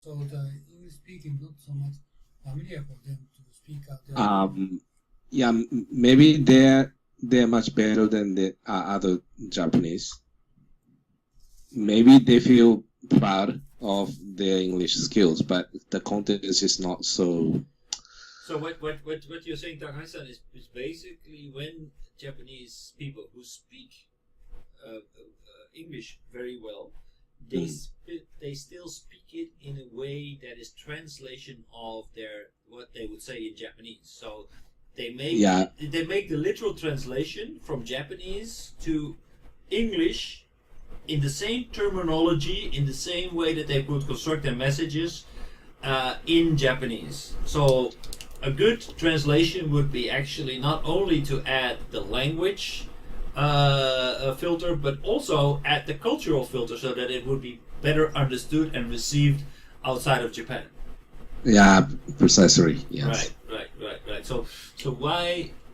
So the English speaking not so much familiar for them to speak out their Yeah, maybe they're much better than the other Japanese. Maybe they feel proud of their English skills, but the content is not so. So what you're saying, Takai-san, is basically when Japanese people who speak English very well, they still speak it in a way that is translation of their what they would say in Japanese. So they make the literal translation from Japanese to English in the same terminology, in the same way that they would construct their messages in Japanese. So a good translation would be actually not only to add the language filter, but also add the cultural filter so that it would be better understood and received outside of Japan. Yeah, precisely. Yes. Right.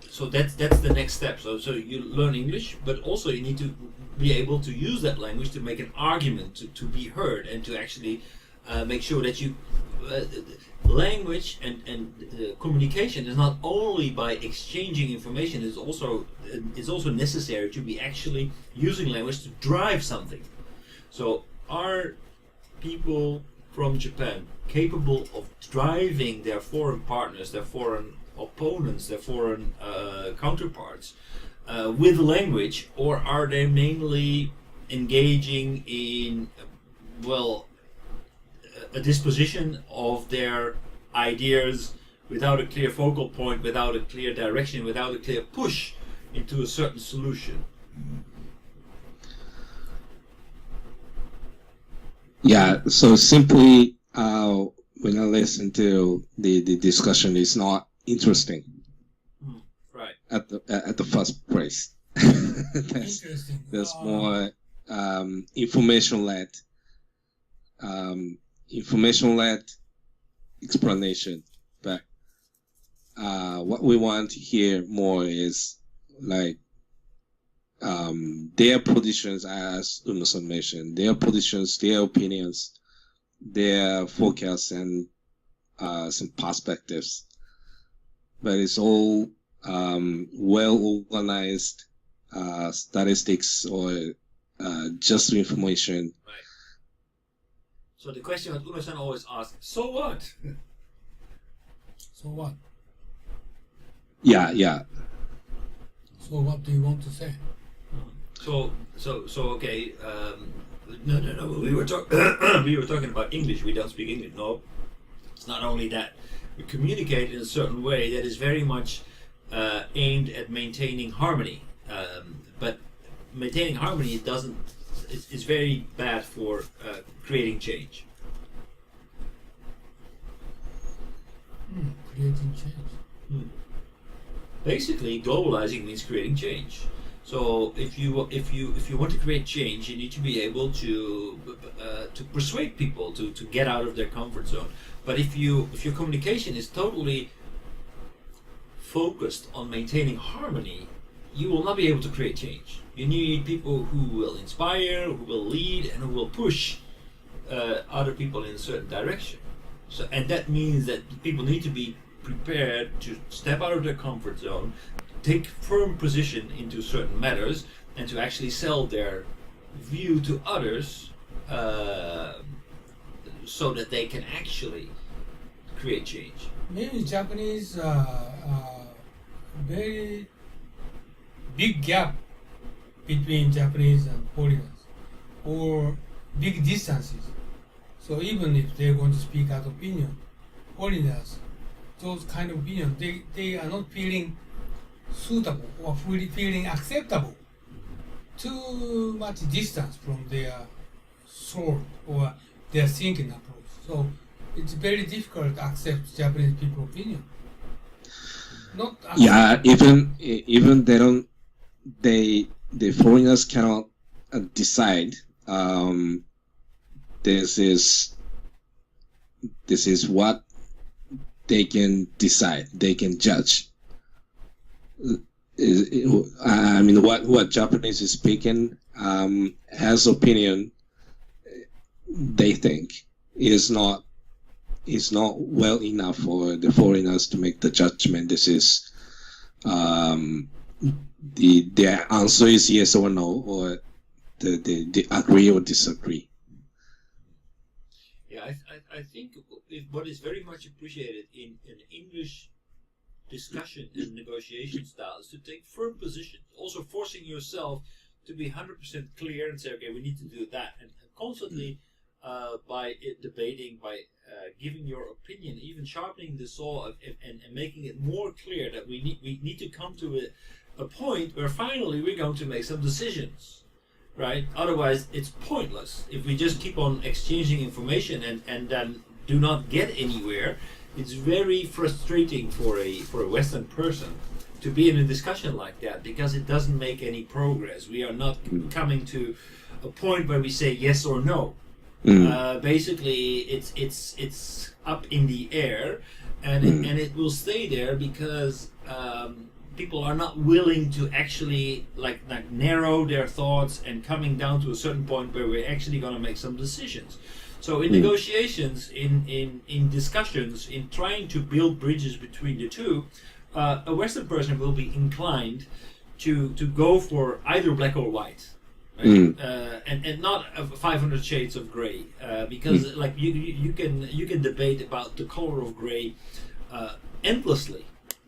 So that's the next step. So you learn English, but also you need to be able to use that language to make an argument, to be heard, and to actually make sure that you language and communication is not only by exchanging information. It's also necessary to be actually using language to drive something. So are people from Japan capable of driving their foreign partners, their foreign opponents, their foreign counterparts with language, or are they mainly engaging in a disposition of their ideas without a clear focal point, without a clear direction, without a clear push into a certain solution? Yeah, so simply when I listen to the discussion, it's not interesting. Right. At the first place. Interesting. There's more information-led explanation, but what we want to hear more is like their positions, as Unno mentioned, their positions, their opinions, their forecasts, and some perspectives. But it's all well organized statistics or just information. Right. So the question that Unno-san always asks, so what? So what? Yeah. So what do you want to say? So okay. No. We were talking about English. We don't speak English. No, it's not only that. We communicate in a certain way that is very much aimed at maintaining harmony. But maintaining harmony is very bad for creating change. Creating change. Basically, globalizing means creating change. So if you want to create change, you need to be able to persuade people to get out of their comfort zone. But if your communication is totally focused on maintaining harmony, you will not be able to create change. You need people who will inspire, who will lead, and who will push other people in a certain direction. So, and that means that people need to be prepared to step out of their comfort zone, take firm position into certain matters, and to actually sell their view to others so that they can actually create change. Maybe Japanese very big gap between Japanese and foreigners, or big distances. So even if they're going to speak out opinion, foreigners, those kind of opinion, they are not feeling suitable or feeling acceptable. Too much distance from their thought or their thinking approach. So it's very difficult to accept Japanese people's opinion. Not Yeah, even the foreigners cannot decide. This is what they can decide. They can judge. I mean, what Japanese is speaking has opinion. They think is not is not well enough for the foreigners to make the judgment. This is the answer is yes or no, or they agree or disagree. Yeah, I think what is very much appreciated in English discussion and negotiation style is to take firm positions, also forcing yourself to be 100% clear and say, okay, we need to do that, and constantly by debating, by giving your opinion, even sharpening the saw and making it more clear that we need to come to a point where finally we're going to make some decisions, right? Otherwise, it's pointless if we just keep on exchanging information and then do not get anywhere. It's very frustrating for a Western person to be in a discussion like that, because it doesn't make any progress. We are not coming to a point where we say yes or no. Basically, it's up in the air, and it will stay there because people are not willing to actually like narrow their thoughts and coming down to a certain point where we're actually going to make some decisions. So in negotiations, in discussions, in trying to build bridges between the two, a Western person will be inclined to go for either black or white, right? And not 500 shades of gray, because like you can debate about the color of gray endlessly,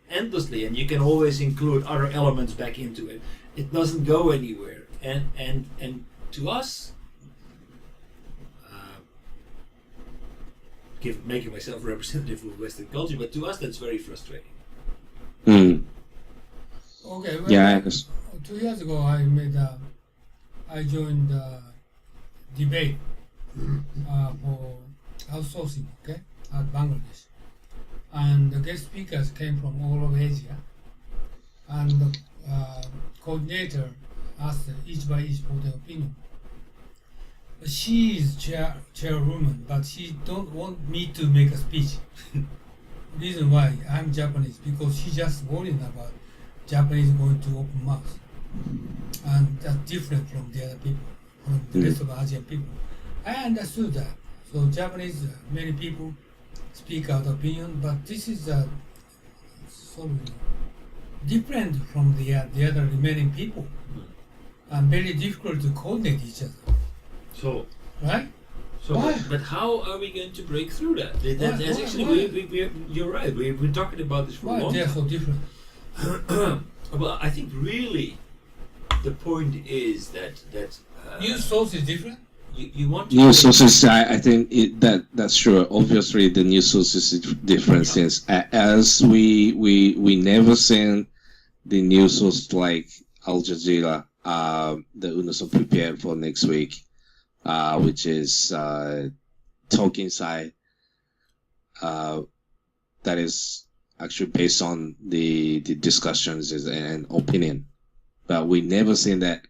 and you can always include other elements back into it. It doesn't go anywhere, and to us, making myself representative of Western culture, but to us that's very frustrating. Okay. Well, Yeah, I guess. 2 years ago, I joined a debate for outsourcing, okay, at Bangladesh, and the guest speakers came from all over Asia, and the coordinator asked each by each for their opinion. She is chairwoman, but she don't want me to make a speech. Reason why I'm Japanese, because she just worried about Japanese going to open mouth, and that's different from the other people, from the rest of Asian people. I understood that. So Japanese, many people speak out opinion, but this is sort of different from the other remaining people, and very difficult to coordinate each other. So, right? So, but how are we going to break through that? That's actually, you're right. We've been talking about this for a long time. They're so different. Well, I think really the point is that news source is different. You want to news sources. I think that's true. Obviously, the news sources is different since as we never send the news source like Al Jazeera. The Unno prepared for next week. Which is talking side that is actually based on the discussions and opinion, but we never seen that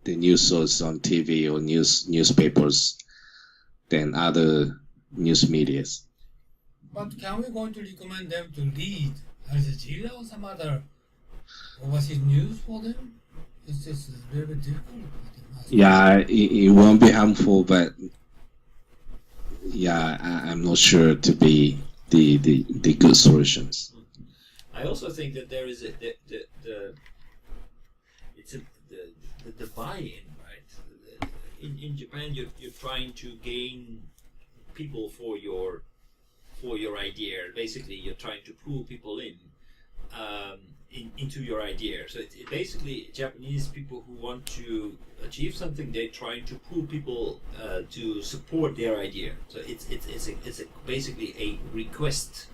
the news source on TV or newspapers than other news medias. But can we going to recommend them to read Al Jazeera or some other overseas news for them? It's just a little bit difficult. Yeah, it won't be harmful, but yeah, I'm not sure to be the good solutions. I also think that there is the buy-in, right? In Japan, you're trying to gain people for your idea. Basically, you're trying to pull people into your idea. So it's basically Japanese people who want to achieve something, they're trying to pull people to support their idea. So it's basically a request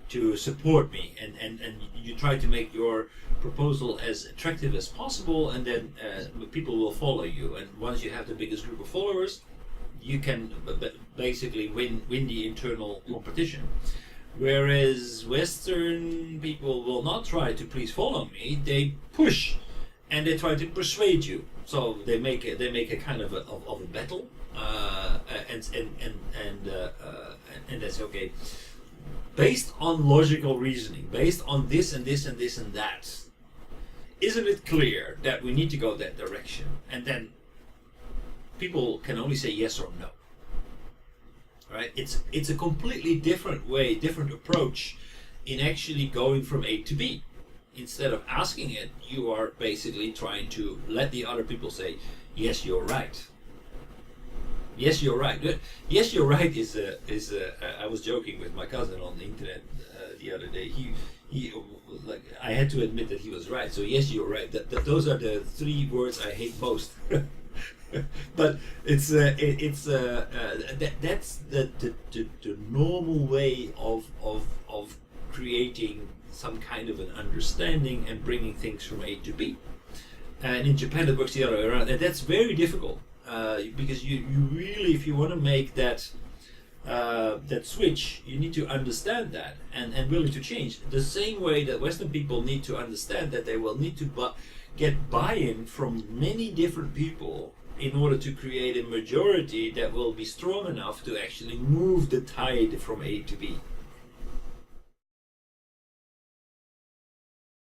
to support me, and you try to make your proposal as attractive as possible, and then people will follow you. And once you have the biggest group of followers, you can basically win the internal competition. Whereas Western people will not try to please follow me; they push, and they try to persuade you. So they make a kind of a battle, and that's okay. Based on logical reasoning, based on this and this and this and that, isn't it clear that we need to go that direction? And then people can only say yes or no. Right? right? It's a completely different way, different approach in actually going from A to B. Instead of asking it, you are basically trying to let the other people say, yes, you're right. Yes, you're right. Yes, you're right is I was joking with my cousin on the internet the other day. He like, I had to admit that he was right. So yes, you're right. Those are the three words I hate most. But that's the normal way of creating some kind of an understanding and bringing things from A to B. And in Japan it works the other way around, and that's very difficult because you really, if you want to make that switch, you need to understand that and willing to change. The same way that Western people need to understand that they will need to get buy-in from many different people in order to create a majority that will be strong enough to actually move the tide from A to B.